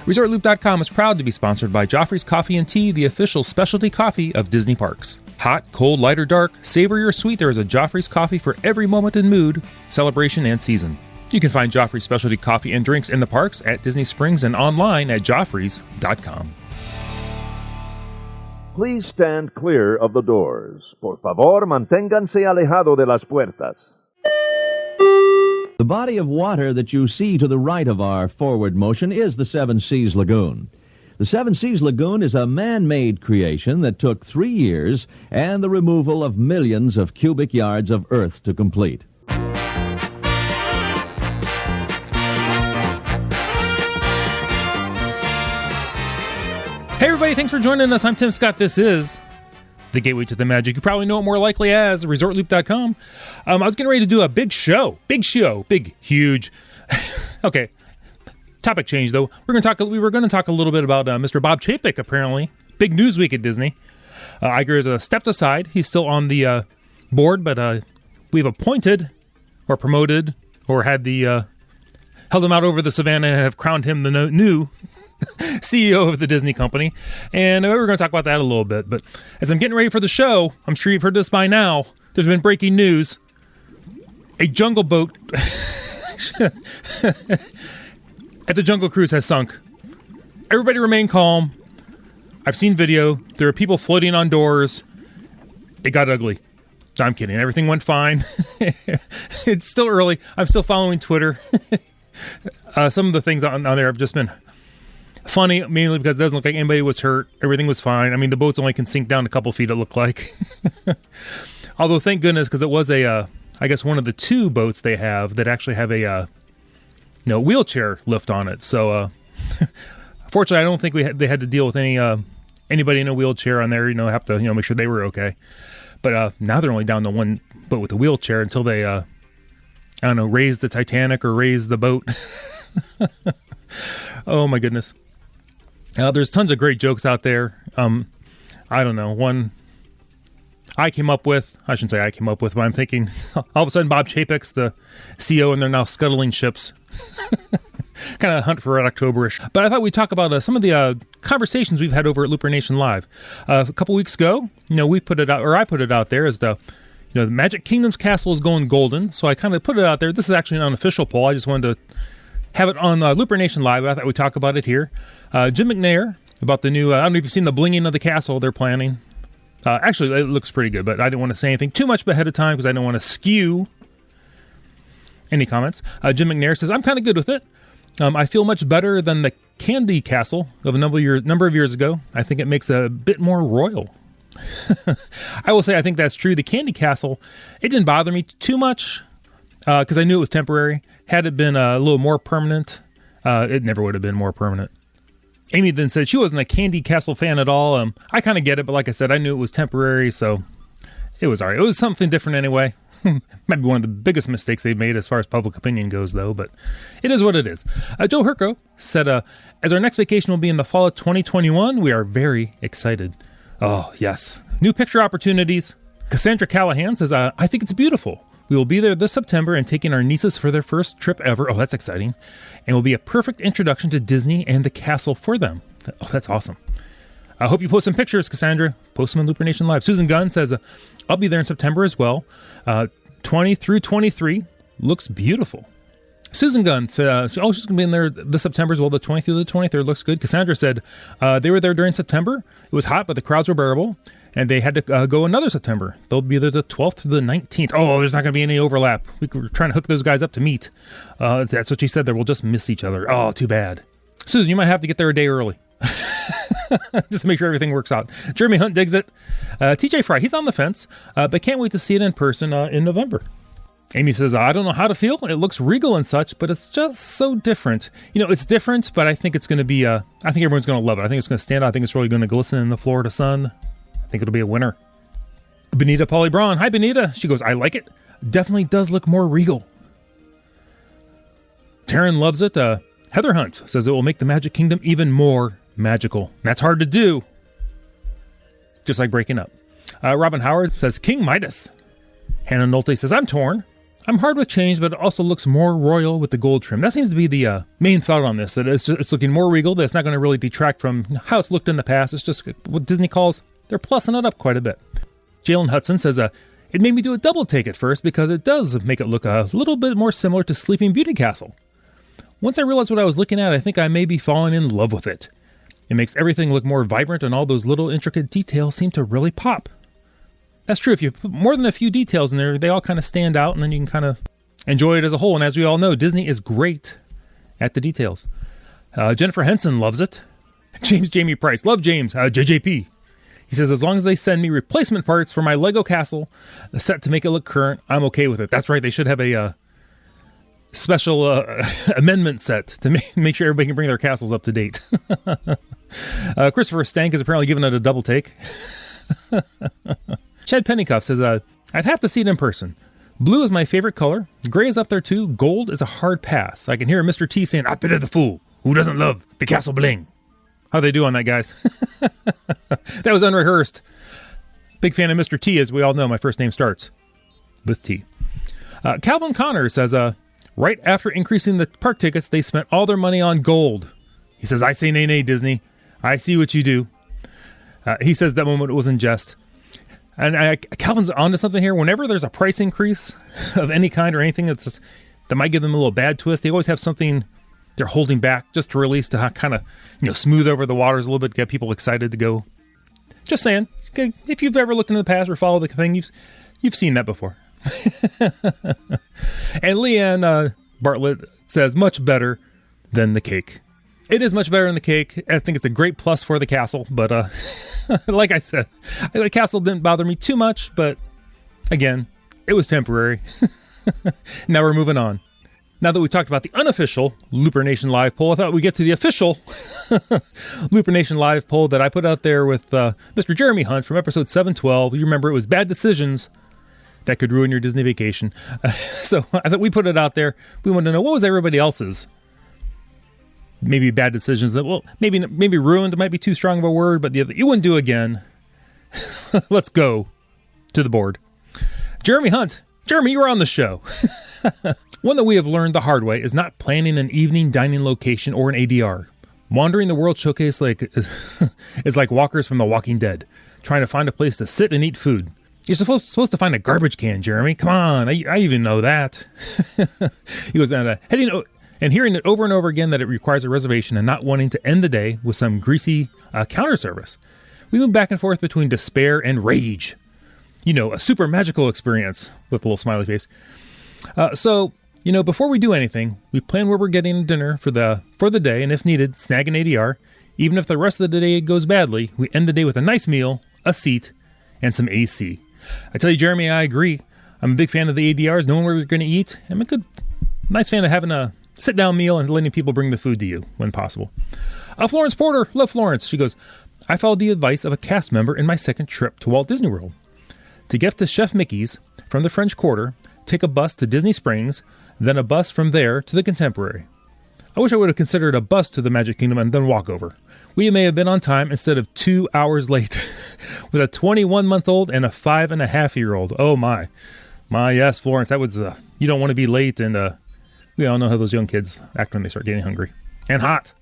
ResortLoop.com is proud to be sponsored by Joffrey's Coffee and Tea, the official specialty coffee of Disney Parks. Hot, cold, light, or dark, savory or sweet, there is a Joffrey's coffee for every moment and mood, celebration, and season. You can find Joffrey's specialty coffee and drinks in the parks, at Disney Springs, and online at Joffreys.com. Please stand clear of the doors. Por favor, manténganse alejado de las puertas. The body of water that you see to the right of our forward motion is the Seven Seas Lagoon. The Seven Seas Lagoon is a man-made creation that took 3 years and the removal of millions of cubic yards of earth to complete. Hey everybody, thanks for joining us. I'm Tim Scott. This is the gateway to the magic. You probably know it more likely as ResortLoop.com. I was getting ready to do a big, huge. Okay, topic change though. We were going to talk a little bit about Mr. Bob Chapek. Apparently, big news week at Disney. Iger has stepped aside. He's still on the board, but we've appointed, or promoted, or held him out over the savannah and have crowned him the new CEO of the Disney company, and we're going to talk about that a little bit. But as I'm getting ready for the show, I'm sure you've heard this by now, there's been breaking news. A jungle boat at the Jungle Cruise has sunk. Everybody remain calm. I've seen video. There are people floating on doors. It got ugly. No, I'm kidding. Everything went fine. It's still early. I'm still following Twitter. Some of the things on there have just been funny, mainly because it doesn't look like anybody was hurt. Everything was fine. I mean, the boats only can sink down a couple feet, it looked like. Although, thank goodness, because it was I guess one of the two boats they have that actually have a wheelchair lift on it. So, fortunately, I don't think they had to deal with anybody in a wheelchair on there. Have to make sure they were okay. But now they're only down to one boat with a wheelchair until they raise the Titanic or raise the boat. Oh my goodness. There's tons of great jokes out there. I don't know. One I shouldn't say I came up with, but I'm thinking all of a sudden Bob Chapek's the CEO and they're now scuttling ships. Kind of hunt for Red October-ish. But I thought we'd talk about some of the conversations we've had over at LooperNation Live. A couple weeks ago, we put it out, or I put it out there as the Magic Kingdom's castle is going golden. So I kind of put it out there. This is actually an unofficial poll. I just wanted to have it on LooperNation Live, but I thought we'd talk about it here. Jim McNair, about the new, I don't know if you've seen the blinging of the castle they're planning. Actually, it looks pretty good, but I didn't want to say anything too much ahead of time because I didn't want to skew any comments. Jim McNair says, I'm kind of good with it. I feel much better than the Candy Castle of a number of years ago. I think it makes a bit more royal. I will say I think that's true. The Candy Castle, it didn't bother me too much because I knew it was temporary. Had it been a little more permanent, it never would have been more permanent. Amy then said she wasn't a Candy Castle fan at all. I kind of get it, but like I said, I knew it was temporary, so it was all right. It was something different anyway. Might be one of the biggest mistakes they've made as far as public opinion goes, though, but it is what it is. Joe Herco said, as our next vacation will be in the fall of 2021, we are very excited. Oh, yes. New picture opportunities. Cassandra Callahan says, I think it's beautiful. We will be there this September and taking our nieces for their first trip ever. Oh, that's exciting. And will be a perfect introduction to Disney and the castle for them. Oh, that's awesome. I hope you post some pictures, Cassandra. Post them on LooperNation Live. Susan Gunn says, I'll be there in September as well. 20 through 23 looks beautiful. Susan Gunn said, she's going to be in there this September as well. The 20th through the 23rd looks good. Cassandra said they were there during September. It was hot, but the crowds were bearable. And they had to go another September. They'll be there the 12th to the 19th. Oh, there's not going to be any overlap. We're trying to hook those guys up to meet. That's what she said there. We'll just miss each other. Oh, too bad. Susan, you might have to get there a day early. Just to make sure everything works out. Jeremy Hunt digs it. TJ Fry, he's on the fence, but can't wait to see it in person in November. Amy says, I don't know how to feel. It looks regal and such, but it's just so different. It's different, but I think it's going to be, I think everyone's going to love it. I think it's going to stand out. I think it's really going to glisten in the Florida sun. I think it'll be a winner. Benita Polly Braun. Hi, Benita. She goes, I like it. Definitely does look more regal. Taryn loves it. Heather Hunt says it will make the Magic Kingdom even more magical. That's hard to do. Just like breaking up. Robin Howard says, King Midas. Hannah Nolte says, I'm torn. I'm hard with change, but it also looks more royal with the gold trim. That seems to be the main thought on this, that it's looking more regal, that it's not going to really detract from how it's looked in the past. It's just what Disney calls, they're plussing it up quite a bit. Jalen Hudson says, it made me do a double take at first because it does make it look a little bit more similar to Sleeping Beauty Castle. Once I realized what I was looking at, I think I may be falling in love with it. It makes everything look more vibrant, and all those little intricate details seem to really pop. That's true. If you put more than a few details in there, they all kind of stand out, and then you can kind of enjoy it as a whole. And as we all know, Disney is great at the details. Jennifer Henson loves it. James Jamie Price. Love James. JJP. He says, as long as they send me replacement parts for my Lego castle, the set to make it look current, I'm okay with it. That's right. They should have a special amendment set to make sure everybody can bring their castles up to date. Christopher Stank is apparently giving it a double take. Chad Pennycuff says, I'd have to see it in person. Blue is my favorite color. Gray is up there too. Gold is a hard pass. I can hear Mr. T saying, I pity the fool who doesn't love the castle bling. How they do on that, guys? That was unrehearsed. Big fan of Mr. T, as we all know. My first name starts with T. Calvin Connor says, right after increasing the park tickets, they spent all their money on gold. He says, I say nay, nay, Disney. I see what you do. He says that moment was in jest. And Calvin's onto something here. Whenever there's a price increase of any kind or anything that might give them a little bad twist, they always have something they're holding back just to release to kind of smooth over the waters a little bit, get people excited to go. Just saying, if you've ever looked into the past or followed the thing, you've seen that before. And Leanne Bartlett says, much better than the cake. It is much better than the cake. I think it's a great plus for the castle, but like I said, the castle didn't bother me too much, but again, it was temporary. Now we're moving on. Now that we talked about the unofficial LooperNation Live poll, I thought we'd get to the official LooperNation Live poll that I put out there with Mr. Jeremy Hunt from episode 712. You remember it was bad decisions that could ruin your Disney vacation. So I thought we put it out there. We wanted to know, what was everybody else's maybe bad decisions that, well, maybe ruined might be too strong of a word, but you wouldn't do again. Let's go to the board. Jeremy Hunt. Jeremy, you were on the show. One that we have learned the hard way is not planning an evening dining location or an ADR. Wandering the World Showcase is like walkers from The Walking Dead, trying to find a place to sit and eat food. You're supposed to find a garbage can, Jeremy. Come on, I even know that. He goes down and hearing it over and over again that it requires a reservation and not wanting to end the day with some greasy counter service. We move back and forth between despair and rage. A super magical experience with a little smiley face. So, before we do anything, we plan where we're getting dinner for the day, and if needed, snag an ADR. Even if the rest of the day goes badly, we end the day with a nice meal, a seat, and some AC. I tell you, Jeremy, I agree. I'm a big fan of the ADRs, knowing where we're going to eat. I'm a nice fan of having a sit-down meal and letting people bring the food to you when possible. Florence Porter, love Florence. She goes, I followed the advice of a cast member in my second trip to Walt Disney World. To get to Chef Mickey's from the French Quarter, take a bus to Disney Springs, then a bus from there to the Contemporary. I wish I would have considered a bus to the Magic Kingdom and then walk over. We may have been on time instead of 2 hours late with a 21-month-old and a 5.5-year-old. Oh, my. Yes, Florence, that was, you don't want to be late, and we all know how those young kids act when they start getting hungry. And hot.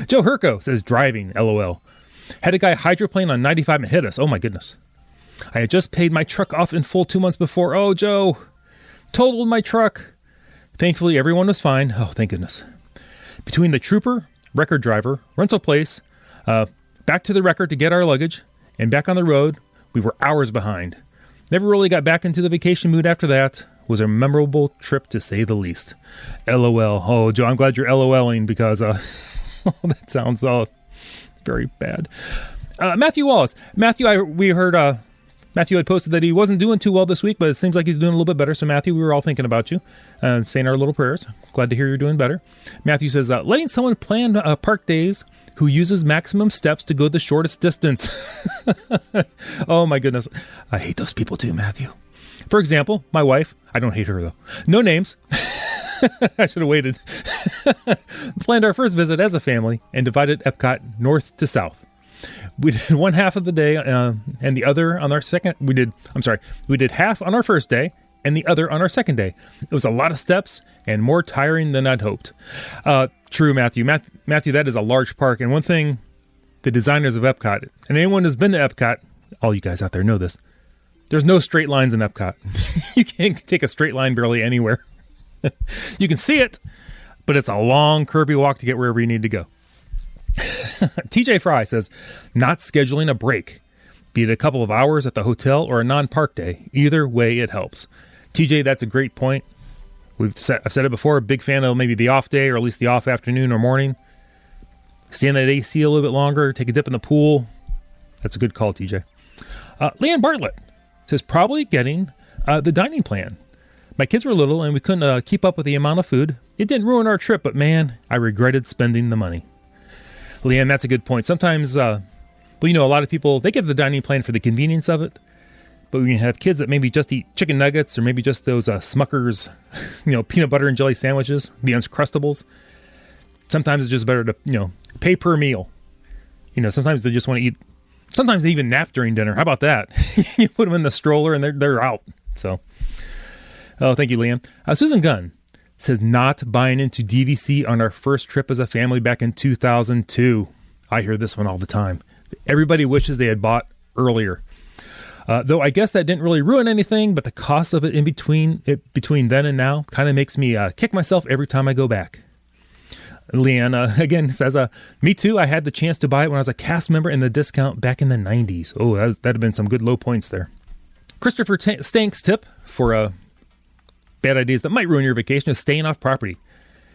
Joe Herco says, driving, LOL. Had a guy hydroplane on 95 and hit us. Oh, my goodness. I had just paid my truck off in full 2 months before. Oh, Joe. Totaled my truck. Thankfully, everyone was fine. Oh, thank goodness. Between the trooper, record driver, rental place, back to the record to get our luggage, and back on the road, we were hours behind. Never really got back into the vacation mood after that. Was a memorable trip, to say the least. LOL. Oh, Joe, I'm glad you're LOLing because that sounds very bad. Matthew Wallace. We heard Matthew had posted that he wasn't doing too well this week, but it seems like he's doing a little bit better. So, Matthew, we were all thinking about you, saying our little prayers. Glad to hear you're doing better. Matthew says, letting someone plan park days who uses maximum steps to go the shortest distance. Oh, my goodness. I hate those people too, Matthew. For example, my wife, I don't hate her though. No names. I should have waited. Planned our first visit as a family and divided Epcot north to south. We did one half of the day and the other on our second. We did half on our first day and the other on our second day. It was a lot of steps and more tiring than I'd hoped. True, Matthew. Matthew, that is a large park. And one thing, the designers of Epcot, and anyone who's been to Epcot, all you guys out there know this, there's no straight lines in Epcot. You can't take a straight line barely anywhere. You can see it, but it's a long, curvy walk to get wherever you need to go. TJ Fry says, not scheduling a break, be it a couple of hours at the hotel or a non-park day. Either way, it helps. TJ, that's a great point. I've said it before, big fan of maybe the off day or at least the off afternoon or morning. Stay in that AC a little bit longer, take a dip in the pool. That's a good call, TJ. Leanne Bartlett says, probably getting the dining plan. My kids were little and we couldn't keep up with the amount of food. It didn't ruin our trip, but man, I regretted spending the money. Leanne, that's a good point. Sometimes, a lot of people, they get the dining plan for the convenience of it. But when you have kids that maybe just eat chicken nuggets or maybe just those Smucker's, peanut butter and jelly sandwiches, the Uncrustables, sometimes it's just better to, pay per meal. Sometimes they just want to eat. Sometimes they even nap during dinner. How about that? You put them in the stroller and they're out. So, thank you, Liam. Susan Gunn says, not buying into DVC on our first trip as a family back in 2002. I hear this one all the time. Everybody wishes they had bought earlier. Though I guess that didn't really ruin anything, but the cost of it in between then and now kind of makes me kick myself every time I go back. Leanne, again, says, me too. I had the chance to buy it when I was a cast member in the discount back in the 90s. Oh, that'd have been some good low points there. Christopher Stank's tip for bad ideas that might ruin your vacation is staying off property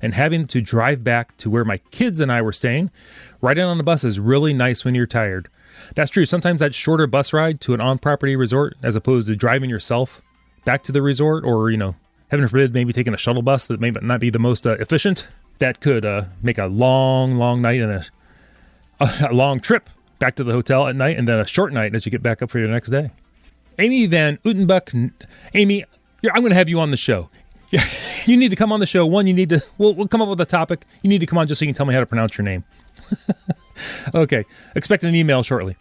and having to drive back to where my kids and I were staying. Riding on the bus is really nice when you're tired. That's true. Sometimes that shorter bus ride to an on-property resort as opposed to driving yourself back to the resort or, heaven forbid, maybe taking a shuttle bus that may not be the most efficient. That could make a long, long night and a long trip back to the hotel at night and then a short night as you get back up for your next day. Amy Van Utenbuck. Amy, I'm going to have you on the show. You need to come on the show. One, we'll come up with a topic. You need to come on just so you can tell me how to pronounce your name. Okay, expect an email shortly.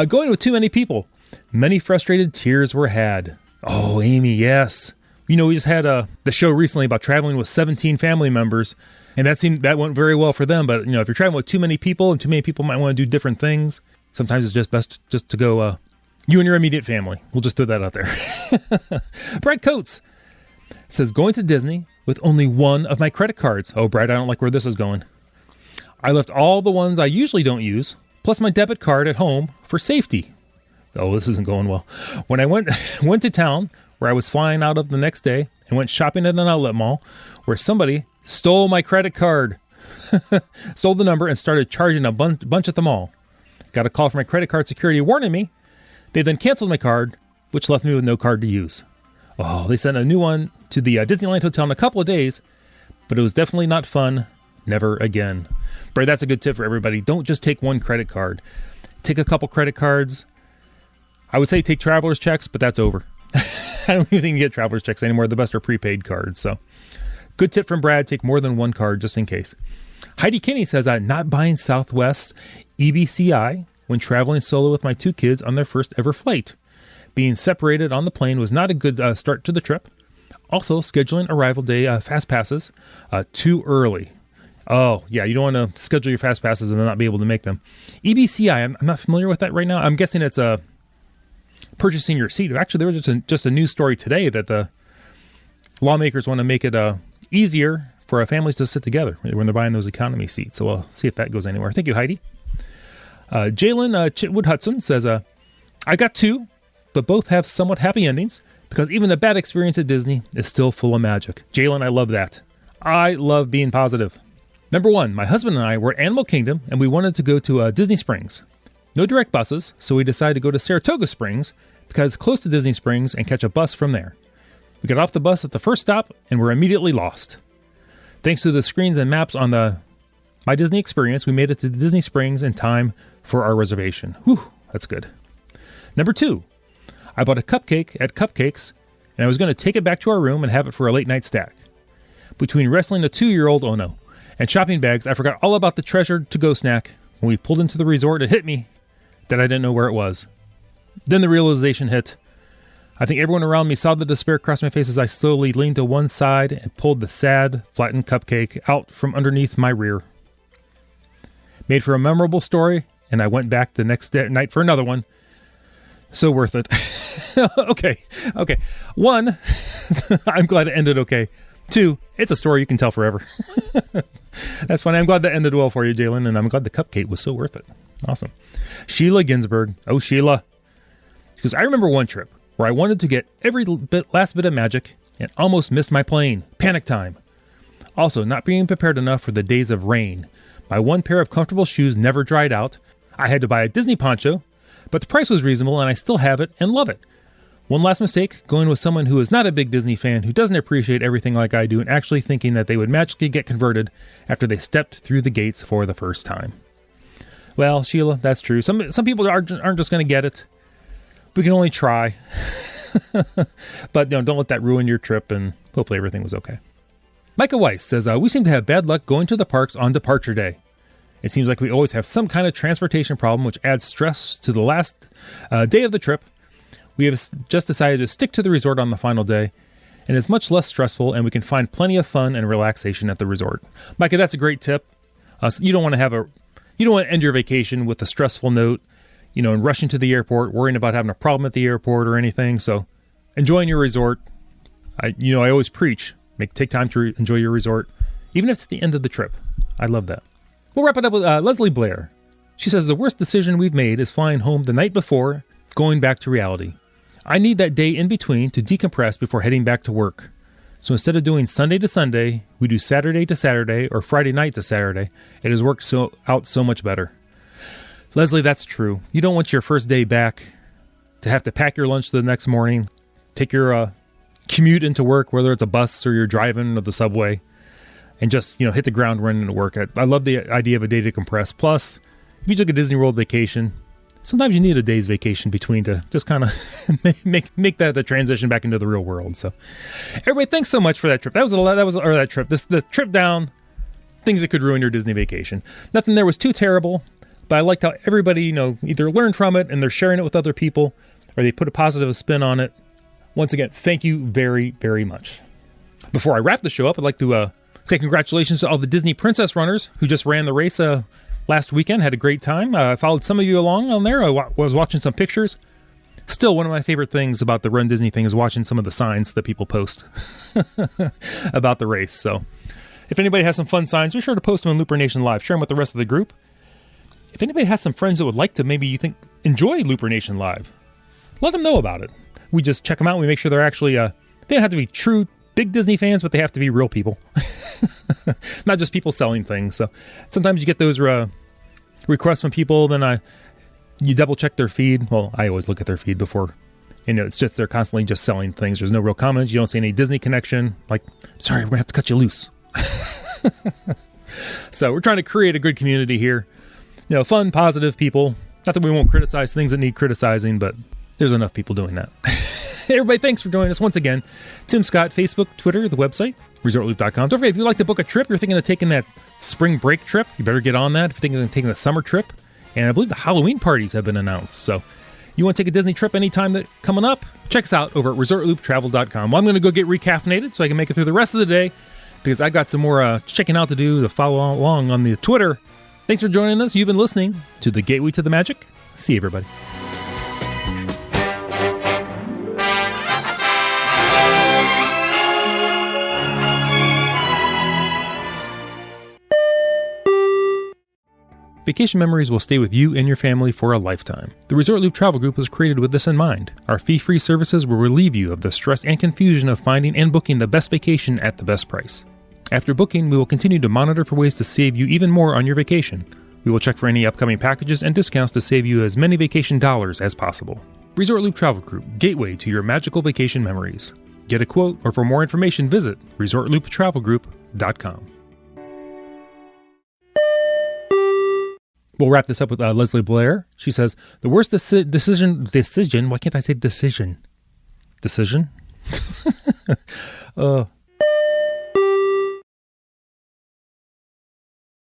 Going with too many people. Many frustrated tears were had. Oh, Amy, yes. We just had the show recently about traveling with 17 family members, and that went very well for them. But, if you're traveling with too many people and too many people might want to do different things, sometimes it's just best just to go, you and your immediate family. We'll just throw that out there. Brad Coates says, going to Disney with only one of my credit cards. Oh, Brad, I don't like where this is going. I left all the ones I usually don't use, plus my debit card at home for safety. Oh, this isn't going well. When I went to town, where I was flying out of the next day, and went shopping at an outlet mall, where somebody stole my credit card, stole the number, and started charging a bunch at the mall. Got a call from my credit card security warning me. They then canceled my card, which left me with no card to use. Oh, they sent a new one to the Disneyland Hotel in a couple of days, but it was definitely not fun. Never again. Brad, that's a good tip for everybody. Don't just take one credit card. Take a couple credit cards. I would say take traveler's checks, but that's over. I don't even think you can get traveler's checks anymore. The best are prepaid cards. So, good tip from Brad. Take more than one card just in case. Heidi Kinney says, not buying Southwest EBCI when traveling solo with my two kids on their first ever flight. Being separated on the plane was not a good start to the trip. Also, scheduling arrival day fast passes too early. Oh, yeah, you don't want to schedule your fast passes and then not be able to make them. EBCI, I'm not familiar with that right now. I'm guessing it's purchasing your seat. Actually, there was just a news story today that the lawmakers want to make it easier for families to sit together when they're buying those economy seats. So we'll see if that goes anywhere. Thank you, Heidi. Jalen Chitwood Hudson says, I got two, but both have somewhat happy endings because even a bad experience at Disney is still full of magic. Jalen, I love that. I love being positive. Number one, my husband and I were at Animal Kingdom, and we wanted to go to Disney Springs. No direct buses, so we decided to go to Saratoga Springs because it's close to Disney Springs and catch a bus from there. We got off the bus at the first stop and were immediately lost. Thanks to the screens and maps on the My Disney Experience, we made it to Disney Springs in time for our reservation. Whew, that's good. Number two, I bought a cupcake at Cupcakes, and I was going to take it back to our room and have it for a late night snack. Between wrestling a 2-year-old, and shopping bags, I forgot all about the treasured to-go snack. When we pulled into the resort, it hit me that I didn't know where it was. Then the realization hit, I think everyone around me saw the despair cross my face as I slowly leaned to one side and pulled the sad, flattened cupcake out from underneath my rear. Made for a memorable story, and I went back the next night for another one. So worth it. Okay. 1, I'm glad it ended okay. 2, it's a story you can tell forever. That's funny. I'm glad that ended well for you, Jalen, and I'm glad the cupcake was so worth it. Awesome. Sheila Ginsburg. Oh, Sheila. Because I remember one trip where I wanted to get every last bit of magic and almost missed my plane. Panic time. Also, not being prepared enough for the days of rain. My one pair of comfortable shoes never dried out. I had to buy a Disney poncho, but the price was reasonable and I still have it and love it. One last mistake, going with someone who is not a big Disney fan, who doesn't appreciate everything like I do, and actually thinking that they would magically get converted after they stepped through the gates for the first time. Well, Sheila, that's true. Some people aren't just going to get it. We can only try. But don't let that ruin your trip, and hopefully everything was okay. Micah Weiss says, we seem to have bad luck going to the parks on departure day. It seems like we always have some kind of transportation problem, which adds stress to the last day of the trip. We have just decided to stick to the resort on the final day, and it's much less stressful, and we can find plenty of fun and relaxation at the resort. Micah, that's a great tip. You don't want to end your vacation with a stressful note, and rushing to the airport, worrying about having a problem at the airport or anything. So, enjoying your resort. I always preach, take time to enjoy your resort, even if it's the end of the trip. I love that. We'll wrap it up with Leslie Blair. She says the worst decision we've made is flying home the night before, going back to reality. I need that day in between to decompress before heading back to work. So instead of doing Sunday to Sunday, we do Saturday to Saturday or Friday night to Saturday. It has worked out so much better. Leslie, that's true. You don't want your first day back to have to pack your lunch the next morning, take your commute into work, whether it's a bus or you're driving or the subway, and just hit the ground running to work. I love the idea of a day to compress. Plus, if you took a Disney World vacation, sometimes you need a day's vacation between to just kind of make that a transition back into the real world. So, everybody, thanks so much for that trip. The trip down, things that could ruin your Disney vacation. Nothing there was too terrible, but I liked how everybody, either learned from it and they're sharing it with other people, or they put a positive spin on it. Once again, thank you very, very much. Before I wrap the show up, I'd like to say congratulations to all the Disney Princess runners who just ran the race last weekend. Had a great time. I followed some of you along on there. I was watching some pictures. Still, one of my favorite things about the Run Disney thing is watching some of the signs that people post about the race. So, if anybody has some fun signs, be sure to post them on LooperNation Live. Share them with the rest of the group. If anybody has some friends that would like to enjoy LooperNation Live, let them know about it. We just check them out. We make sure they're actually, they don't have to be true big Disney fans, but they have to be real people. Not just people selling things. So sometimes you get those requests from people, then you double check their feed. Well, I always look at their feed before. It's just they're constantly just selling things. There's no real comments. You don't see any Disney connection. Like, sorry, we're going to have to cut you loose. So we're trying to create a good community here. Fun, positive people. Not that we won't criticize things that need criticizing, but there's enough people doing that. Everybody, thanks for joining us once again. Tim Scott, Facebook, Twitter, the website, ResortLoop.com. Don't forget, if you'd like to book a trip, you're thinking of taking that spring break trip, you better get on that. If you're thinking of taking the summer trip, and I believe the Halloween parties have been announced. So you want to take a Disney trip anytime that coming up, check us out over at ResortLoopTravel.com. Well, I'm going to go get recaffeinated so I can make it through the rest of the day because I've got some more checking out to do to follow along on the Twitter. Thanks for joining us. You've been listening to The Gateway to the Magic. See you, everybody. Vacation memories will stay with you and your family for a lifetime. The Resort Loop Travel Group was created with this in mind. Our fee-free services will relieve you of the stress and confusion of finding and booking the best vacation at the best price. After booking, we will continue to monitor for ways to save you even more on your vacation. We will check for any upcoming packages and discounts to save you as many vacation dollars as possible. Resort Loop Travel Group, gateway to your magical vacation memories. Get a quote, or for more information, visit ResortLoopTravelGroup.com. We'll wrap this up with Leslie Blair. She says, the worst decision, why can't I say decision? Decision?